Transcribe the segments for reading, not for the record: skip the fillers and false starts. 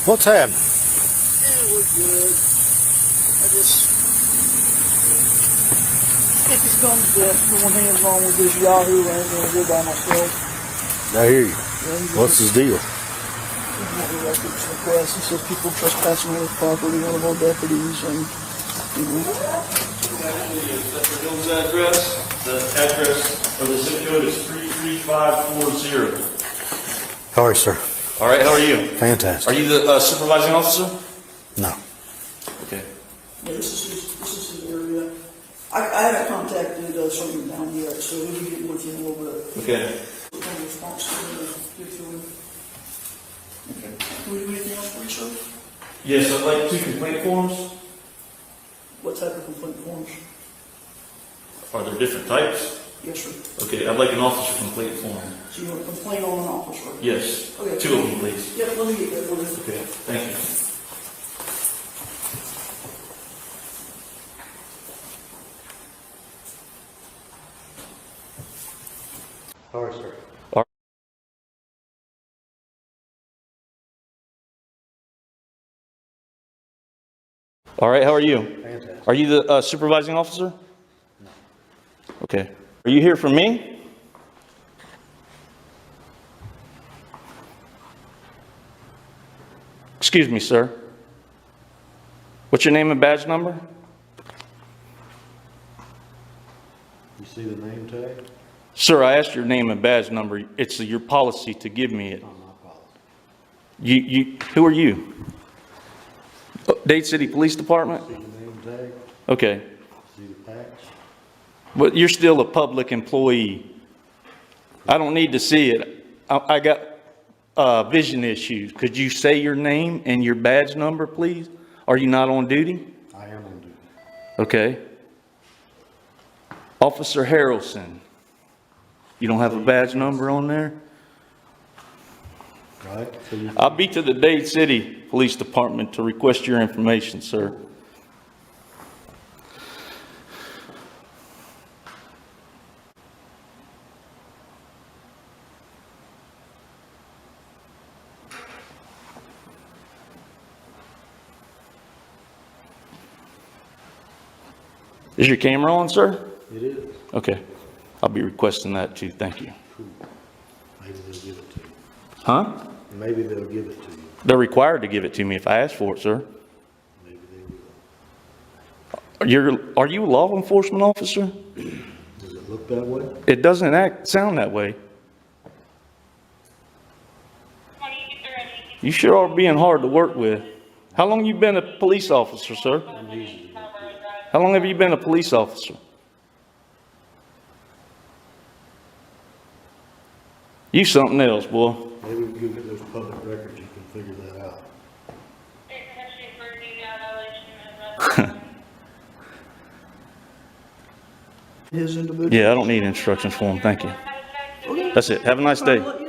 What's happening? Yeah, we're good. If it comes to going hands on with this Yahoo, I ain't gonna go by myself. I hear you. What's his deal? Records request. He said people trespassing on his property, one of our deputies, and Hill's address. The address of the zip code is 33540. How are you, sir? All right, how are you? Fantastic. Are you the supervising officer? No. Okay. yeah, this is his area. I haven't contacted someone down yet, so we'll be getting with you in a little bit. Okay. What kind of response to give to him? Okay. Can we do anything else for you, sir? Yes, I'd like 2 complaint forms. What type of complaint forms? Are there different types? Yes, sir. Okay, I'd like an officer complaint form. So you want to complain on an officer? Yes. Okay. 2 of them, please. Yeah, let me get that for you. Okay, thank you. How are you, sir? All right, how are you? Fantastic. Are you the supervising officer? No. Okay. Are you here for me? Excuse me, sir. What's your name and badge number? You see the name tag? Sir, I asked your name and badge number. It's your policy to give me it. On my policy. Who are you? Dade City Police Department? See the name tag? Okay. See the patch? But you're still a public employee. I don't need to see it. I got vision issues. Could you say your name and your badge number, please? Are you not on duty? I am on duty. Okay. Officer Harrelson. You don't have a badge number on there? Right? So you, I'll be to the Dade City Police Department to request your information, sir. Is your camera on, sir? it is. Okay. I'll be requesting that too. Thank you. Cool. Maybe they'll give it to you. Huh? Maybe they'll give it to you. They're required to give it to me if I ask for it, sir. Maybe they will. Are you a law enforcement officer? Does it look that way? It doesn't sound that way. You sure are being hard to work with. How long you been a police officer, sir? I'm easy to work with. How long have you been a police officer? You something else, boy. Maybe if you get those public records, you can figure that out. His individual. Yeah, I don't need instructions for him. Thank you. That's it. Have a nice day. Have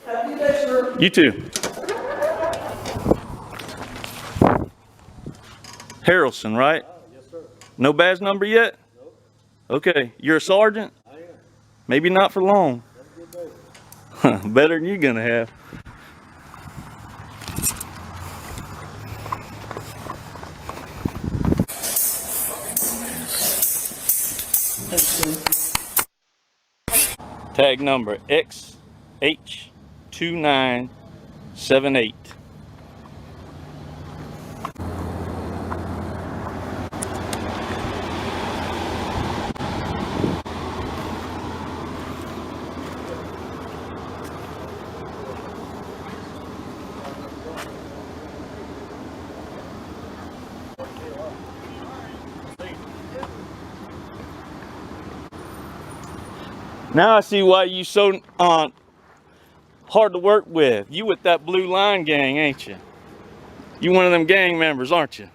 a good day, sir. You too. Harrelson, right? Yes, sir. No badge number yet? Nope. Okay. You're a sergeant? I am. Maybe not for long. Have a good day. Better than you're gonna have. Thanks, sir. Tag number XH2978. Now I see why you so hard to work with. You with that Blue Line gang, ain't you? You one of them gang members, aren't you?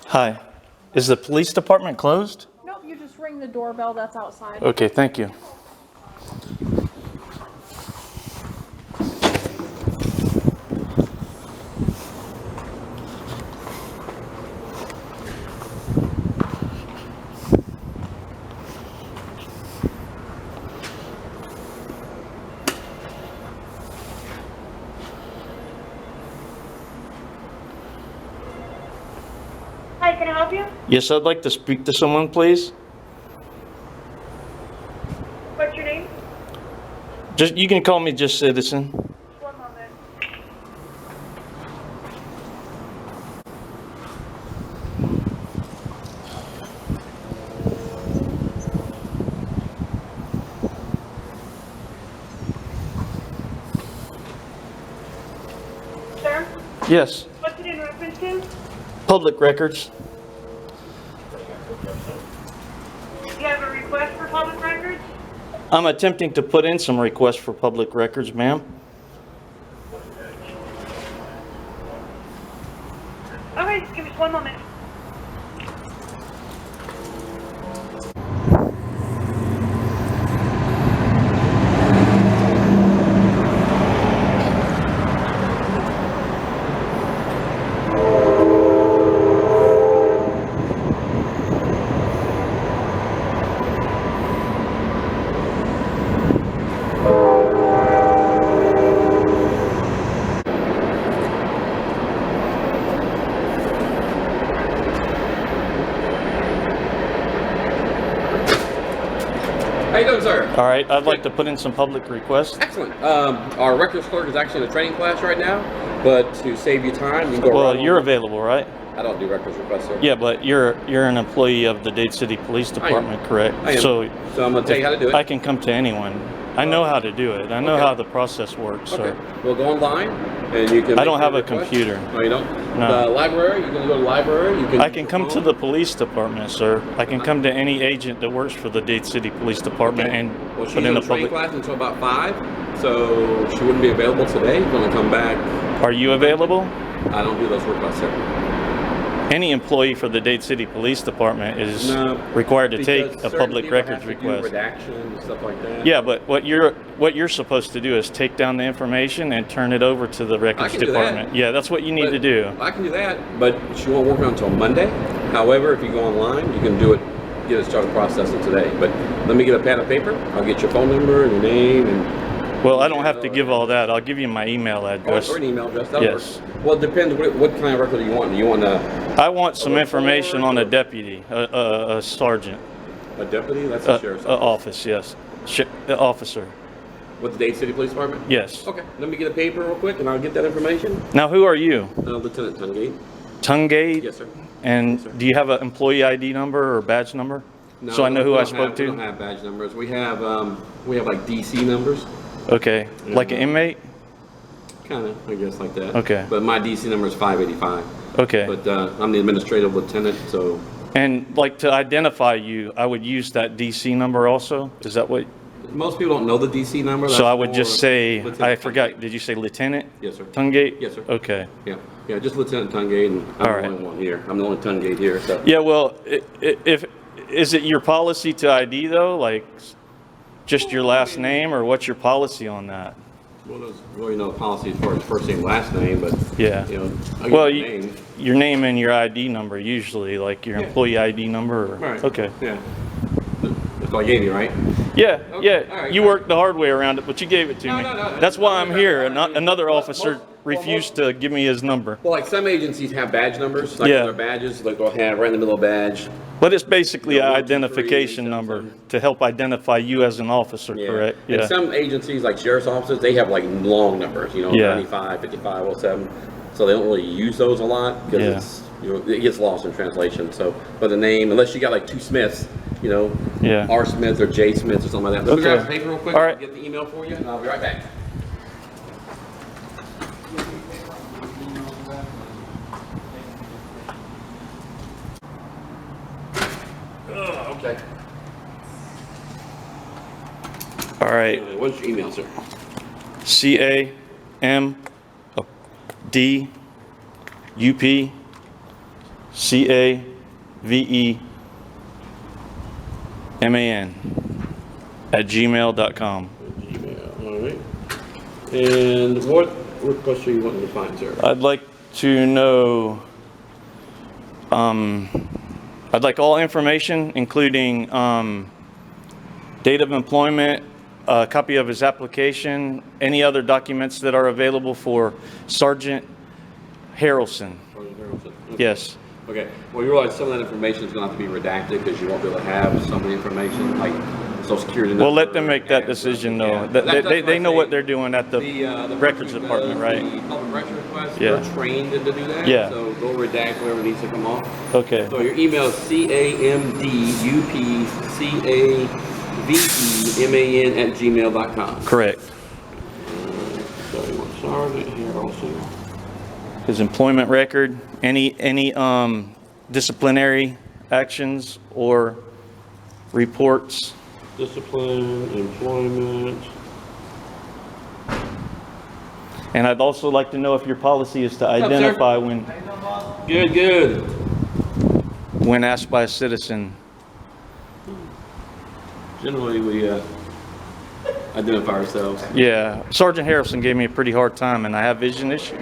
Hi. Is the police department closed? Nope, you just ring the doorbell that's outside. Okay, thank you. Hi, can I help you? Yes, I'd like to speak to someone, please. What's your name? You can call me just Citizen. One moment. Sir, Yes, what's it in reference to? public records. You have a request for public records? I'm attempting to put in some requests for public records, ma'am. Okay, give me just one moment. How you doing, sir? All right, I'd like to put in some public requests. Excellent. Our records clerk is actually in a training class right now, but to save you time, you can go Well, around. you're available, right? I don't do records requests, sir. Yeah, but you're an employee of the Dade City Police Department, correct? I am. So I'm going to tell you how to do it. I can come to anyone. I know how to do it. I know Okay. how the process works, Okay. sir. We'll go online, and you can. I make don't your have a request. computer. No, you don't. No. The library. You can go to the library. You can. I can come to the police department, sir. I can come to any agent that works for the Dade City Police Department and Well, she's put in in a a training public. class until about 5, so she wouldn't be available today. She's going to come back. Are you available? I don't do those requests, sir. Any employee for the Dade City Police Department is No, required to take because a certain public people records have to do request. redaction and stuff like that. Yeah, but what you're supposed to do is take down the information and turn it over to the records can do that. department. Yeah, that's what you need But to do. I can do that, but she won't work on until Monday. However, if you go online, you can do it, get it started processing today. But let me get a pad of paper. I'll get your phone number and your name and. Well, I don't have to give all that. I'll give you my email address. Or an email address. That'll Yes. work. Well, it depends. What kind of record do you want? Do you want I want some information on a deputy, a sergeant, a deputy? That's the sheriff's a office. office, yes. Officer, With the Dade City Police Department? yes. Okay. Let me get a paper real quick, and I'll get that information. Now, who are you? Lieutenant Tungate. Tungate? Yes, sir. And Yes, sir. do you have an employee ID number or badge number? So I know who I spoke We don't to? have badge numbers. We have like DC numbers. Okay, like an inmate? Kind of, I guess, like that. Okay. But my DC number is 585. Okay. But I'm the administrative lieutenant, so And like to identify you, I would use that DC number also? Is that what? most people don't know the DC number. So That's I would more just say, Lieutenant I forgot, Tungate. did you say Lieutenant? Yes, sir. Tungate? Yes, sir. Okay. Yeah, just Lieutenant Tungate, and I'm All the right. only one here. I'm the only Tungate here, so. Yeah, well, is it your policy to ID though? Like just your last name or what's your policy on that? Well, there's really no policy as far as first name, last name, but, Yeah. you know, I'll Well, give you a name. your name and your ID number usually, like your Yeah. employee ID number? Or, Right. Okay. Yeah. That's all I gave you, right? Yeah, Okay, yeah. all right. You worked the hard way around it, but you gave it to No, me. no. That's why I'm here. No, Another well, officer most- refused to give me his number. Well, like some agencies have badge numbers, like Yeah. their badges, like they'll have right in the middle of badge. But it's basically Yeah, an 1, 2, 3, identification 7, number 7. to help identify you as an officer, correct? And Yeah. some agencies, like sheriff's offices, they have like long numbers, you know, Yeah. 95, 55, 07. So they don't really use those a lot because Yeah. it's, you know, it gets lost in translation. So, but the name, unless you got like two Smiths, you know, Yeah. R. Smith or J. Smith or something like that. Let me Okay. grab the paper real quick. All right. Get the email for you, and I'll be right back. Okay. All right. What's your email, sir? CAMDUPCAVEMAN Gmail. All right. And what request are you wanting to find, sir? I'd like to know, I'd like all information, including date of employment, a copy of his application, any other documents that are available for Sergeant Harrelson. Okay. Yes. Okay. Well, you realize some of that information is going to have to be redacted because you won't be able to have some of the information, like Social Security number. Well, let them make that decision, though. Yeah. They know what they're doing at the The records person who department, does right? The public records request, Yeah. they're trained to do that. Yeah. So they'll redact whatever needs to come off. Okay. So your email is camdupcaveman@gmail.com. Correct. So you want Sergeant Harrelson. His employment record, any disciplinary actions or reports. Discipline, employment. And I'd also like to know if your policy is to up, sir? identify Good. when asked by a citizen. Generally, we identify ourselves. Yeah, Sergeant Harrison gave me a pretty hard time, and I have vision issues.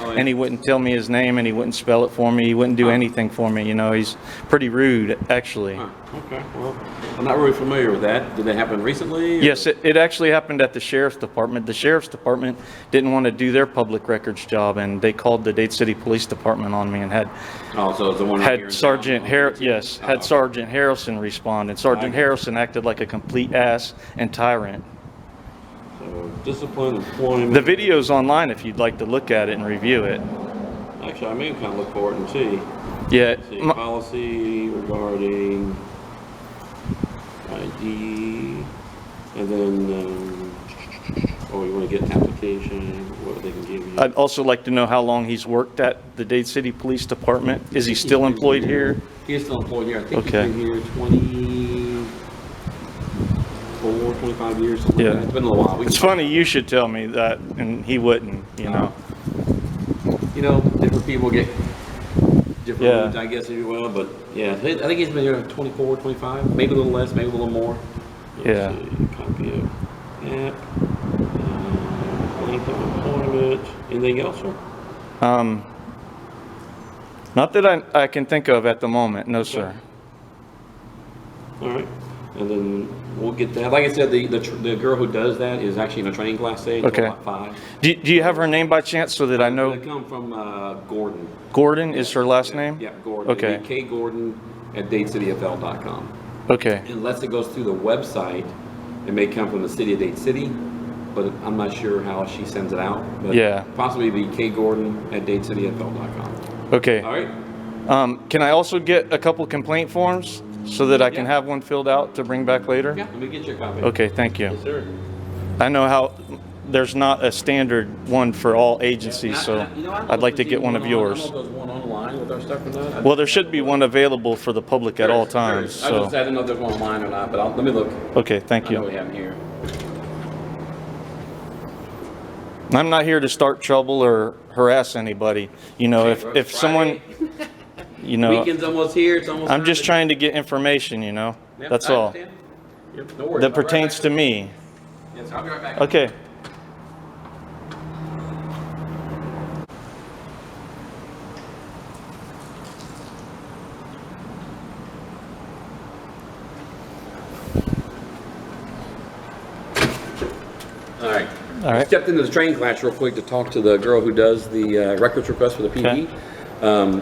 Oh, yeah. And he wouldn't tell me his name, and he wouldn't spell it for me. He wouldn't do anything for me. You know, he's pretty rude, actually. Huh, okay, well, I'm not really familiar with that. Did that happen recently? or- Yes, it actually happened at the sheriff's department. The sheriff's department didn't want to do their public records job, and they called the Dade City Police Department on me and had Oh, so it's the one right here in had town. Sergeant Oh, okay. Sergeant Harrison respond, and Sergeant Harrison acted like a complete ass and tyrant. So discipline, employment. The video's online if you'd like to look at it and review it. Actually, I may kind of look for it and see. Yeah, See, policy regarding ID, and then, you want to get an application, what they can give you. I'd also like to know how long he's worked at the Dade City Police Department. Is he still employed here? He is still employed here. I think Okay. he's been here 24, 25 years, something Yeah. like that. It's been a little while. It's funny, you should tell me that, and he wouldn't, you know. You know, different people get different Yeah. moods, I guess, if you will, but yeah, I think he's been here 24, 25, maybe a little less, maybe a little more. Yeah. Let's see, copy of app, length of employment, anything else, sir? Not that I can think of at the moment, no, sir. All right, and then we'll get that. Like I said, the girl who does that is actually in a training class stage, Okay. about 5. Do you have her name by chance so that I They know? come from Gordon. Gordon is her last name? Yeah, Gordon. Okay. KGordon@DadeCityFL.com. Okay, Unless it goes through the website, it may come from the city of Dade City, but I'm not sure how she sends it out. But Yeah. possibly be KGordon@DadeCityFL.com. okay. All right. Can I also get a couple complaint forms so that I can Yeah. have one filled out to bring back later? Yeah, let me get you a copy. Okay, thank you. Yes, sir. I know how there's not a standard one for all agencies, so You know, I don't know I'd like if to there's get one even of I don't know yours. if there's one online with our stuff or not. Well, there should be one available for the public at all times, I so, didn't know if there's one online or not, but let me look. okay, thank I know you. we have them here. I'm not here to start trouble or harass anybody. You know, if someone, you know, Weekend's almost here, it's almost. I'm time just to- trying to get information, you know? Yep, That's I all. understand. Yep, no worries. That I'll be right pertains back. to me. Yes, I'll be right back. Okay. All right. All right. Stepped into the training class real quick to talk to the girl who does the records request for the PD.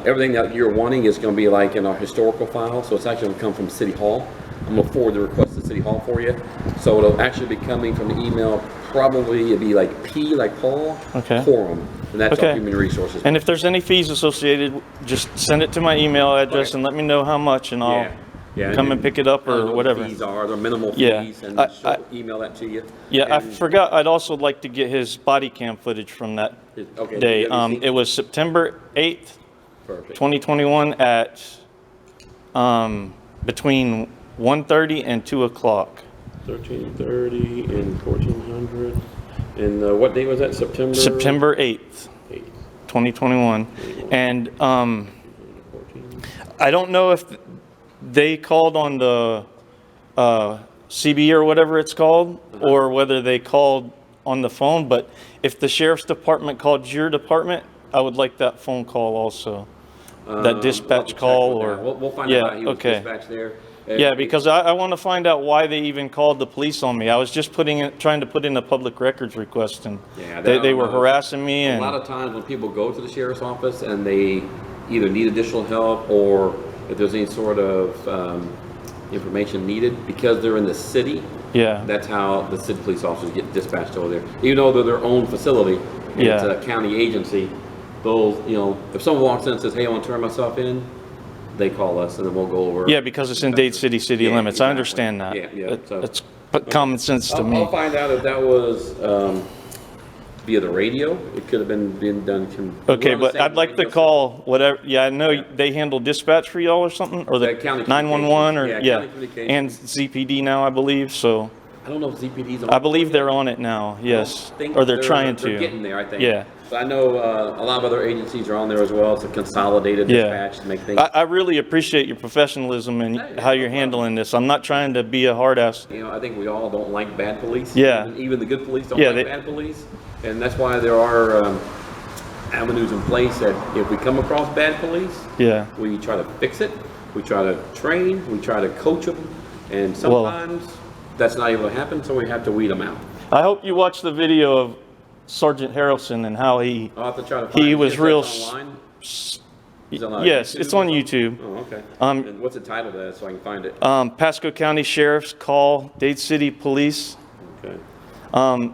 Everything that you're wanting is going to be like in our historical file, so it's actually going to come from City Hall. I'm going to forward the request to City Hall for you. So it'll actually be coming from the email, probably it'd be like P, like Paul, Okay. Quorum, and that's our Okay. human resources. And if there's any fees associated, just send it to my email address Okay. and let me know how much, and I'll Yeah. Yeah, come and pick it up I don't know or what whatever. Fees are, they're minimal Yeah, fees, and she'll email that to you. Yeah, I And- forgot, I'd also like to get his body cam footage from that Okay, day. you have your It was September 8th, Perfect. 2021 at, between 1:30 and 2 o'clock. 1330 and 1400. And what date was that? September? September 8th, 8th. 2021. And, 14. I don't know if they called on the, CB or whatever it's called, or whether they called on the phone, but if the sheriff's department called your department, I would like that phone call also. That dispatch call or. We'll find Yeah, out how he was okay. dispatched there. Yeah, because I want to find out why they even called the police on me. I was just trying to put in a public records request, and Yeah, they were harassing me. A And lot of times when people go to the sheriff's office and they either need additional help, or if there's any sort of information needed, because they're in the city, yeah, that's how the city police officers get dispatched over there. Even though they're their own facility, and it's Yeah. a county agency, those, if someone walks in and says, hey, I want to turn myself in, they call us and then we'll go over. yeah, because it's in Dade City city Yeah, limits. I exactly. understand that. Yeah, so- It's common sense to I'll me. find out if that was via the radio. It could have been done. Okay, but I'd like to call whatever, yeah, I know they handle dispatch for y'all or something, or the Yeah, county 911 or, communications. yeah, Yeah, county communications. and ZPD now, I believe, so I don't know if ZPD's on. I believe they're on it now, yes, I think or they're trying They're to. getting there, I think. Yeah. But I know a lot of other agencies are on there as well. It's a consolidated Yeah. dispatch to make things. I really appreciate your professionalism and Hey, how no you're problem. handling this. I'm not trying to be a hard ass. I think we all don't like bad police. Yeah. Even the good police don't Yeah, like bad police. And that's why there are avenues in place that if we come across bad police, Yeah, we try to fix it. We try to train. We try to coach them. And sometimes that's not able to happen, so we have to weed them out. I hope you watch the video of Sergeant Harrelson and how he, I'll have to try to find he it. was Is real, that online? Is it on, yes, it's on YouTube. Oh, okay. Um, And what's the title of that so I can find it? Pasco County Sheriff's Call Dade City Police. Okay.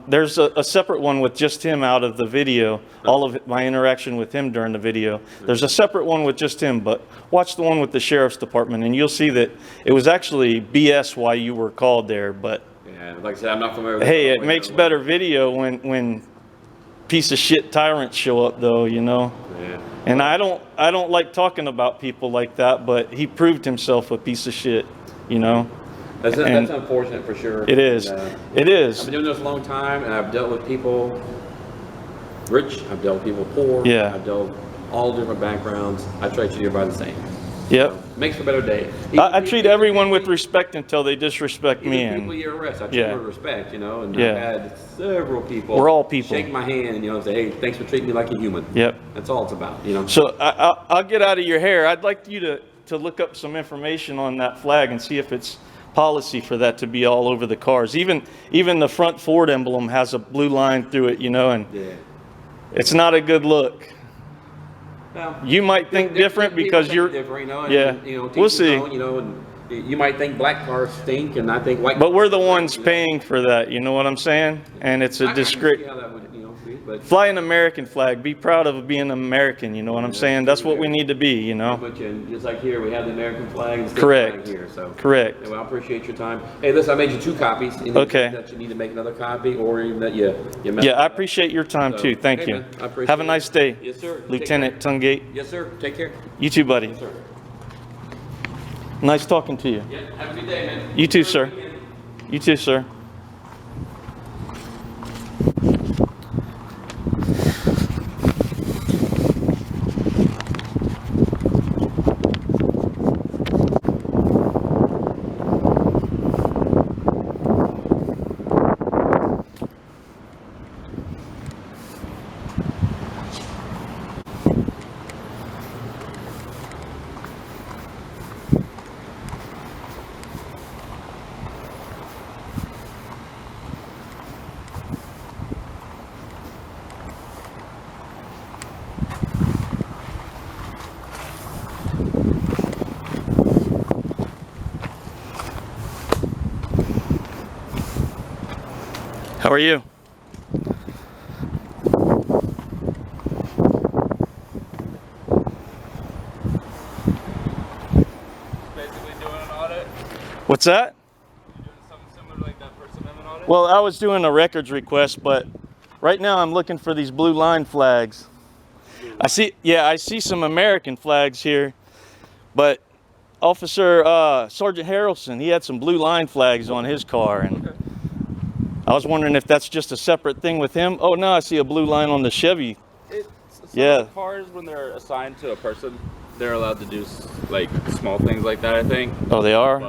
There's a separate one with just him out of the video, all of my interaction with him during the video. There's a separate one with just him, but watch the one with the Sheriff's Department and you'll see that it was actually BS why you were called there, but Yeah, like I said, I'm not familiar with hey, the it makes better video when piece of shit tyrants show up though, you know? Yeah. And I don't like talking about people like that, but he proved himself a piece of shit, you know? That's And unfortunate for sure. It is. And, It I've is. been doing this a long time, and I've dealt with people rich, I've dealt with people poor. Yeah. I've dealt with all different backgrounds. I try to treat everybody the same. Yep. Makes for a better day. I treat everyone with respect until they disrespect me, Even people and you arrest, I treat Yeah. them with respect, and Yeah. I've had several people. We're all people. Shake my hand, and say, hey, thanks for treating me like a human. Yep. That's all it's about, So I'll get out of your hair. I'd like you to look up some information on that flag and see if it's policy for that to be all over the cars. Even the front Ford emblem has a blue line through it, and Yeah. it's not a good look. Well, You might think different people because think you're, different, yeah, and, to we'll each his see. own, and you might think black cars stink, and I think white. But we're the cars ones stink, paying for that, you know what I'm saying? And it's a I can see discreet. how that would, be, but. Fly an American flag. Be proud of being American, you know what I'm saying? That's what we need to be, But just like here, we have the American flag and state Correct. flag here, so. Correct. Yeah, well, I appreciate your time. Hey, listen, I made you 2 copies. Anything Okay. That you need to make another copy, or even that you messed Yeah, I up. appreciate your time So, too. Thank hey, you. man, I appreciate Have a it. nice day. Yes, sir. Take Lieutenant Tungate. Yes, sir. Take care. You too, buddy. Yes, sir. Nice talking to you. Yeah, have a good day, man. You too, sir. You too, sir. How are you? Basically doing an audit. What's that? You doing something similar to like that First Amendment audit? Well, I was doing a records request, but right now I'm looking for these blue line flags. I see some American flags here, but Officer Sergeant Harrelson, he had some blue line flags on his car, and I was wondering if that's just a separate thing with him. Oh no, I see a blue line on the Chevy. Yeah. Some cars, when they're assigned to a person, they're allowed to do like small things like that, I think. Oh, they are?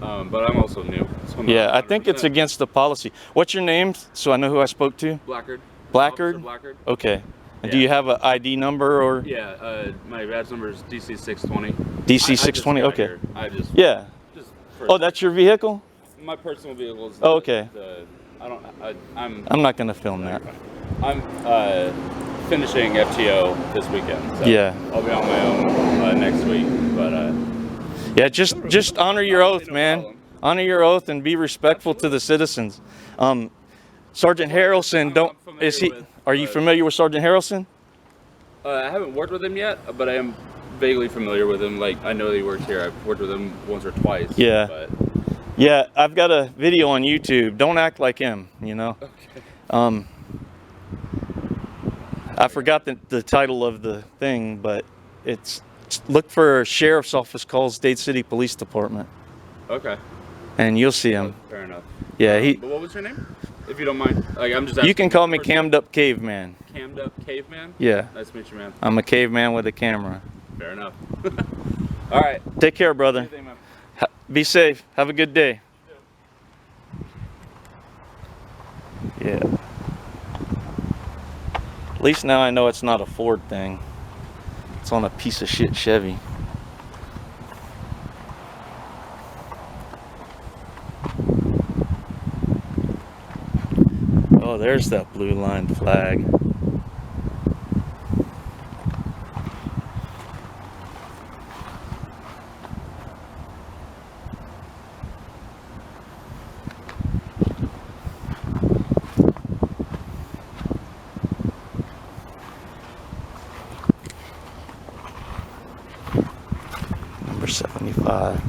But I'm also new. So I'm Yeah, not I think it's 100%. against the policy. What's your name, so I know who I spoke to? Blackard. Blackard? Officer Blackard. Okay. And do Yeah. you have an ID number or? Yeah, my badge number is DC 620. DC 620, I just got okay. here. I just Yeah. for Oh, that's your vehicle? my personal vehicle is. Oh, okay. I'm not gonna film that. I'm finishing FTO this weekend. So Yeah. I'll be on my own next week, but Yeah, just honor your oath, no man. problem. Honor your oath and be respectful to the citizens. Sergeant Harrelson, I'm familiar with, are you familiar with Sergeant Harrelson? I haven't worked with him yet, but I am vaguely familiar with him. Like, I know that he works here. I've worked with him once or twice. Yeah. But Yeah, I've got a video on YouTube. Don't act like him, you know? okay. I forgot the title of the thing, but it's look for Sheriff's Office calls Dade City Police Department, Okay. and you'll see him. Fair enough. Yeah, But what was your name? If you don't mind. Like, I'm just asking. You can call me Cammed Up Caveman. Cammed Up Caveman? Yeah, Nice to meet you, man. I'm a caveman with a camera. Fair enough. All right. Take care, brother. Anything, man. Be safe. Have a good day. Yeah. At least now I know it's not a Ford thing. It's on a piece of shit Chevy. Oh, there's that blue line flag. Number 75.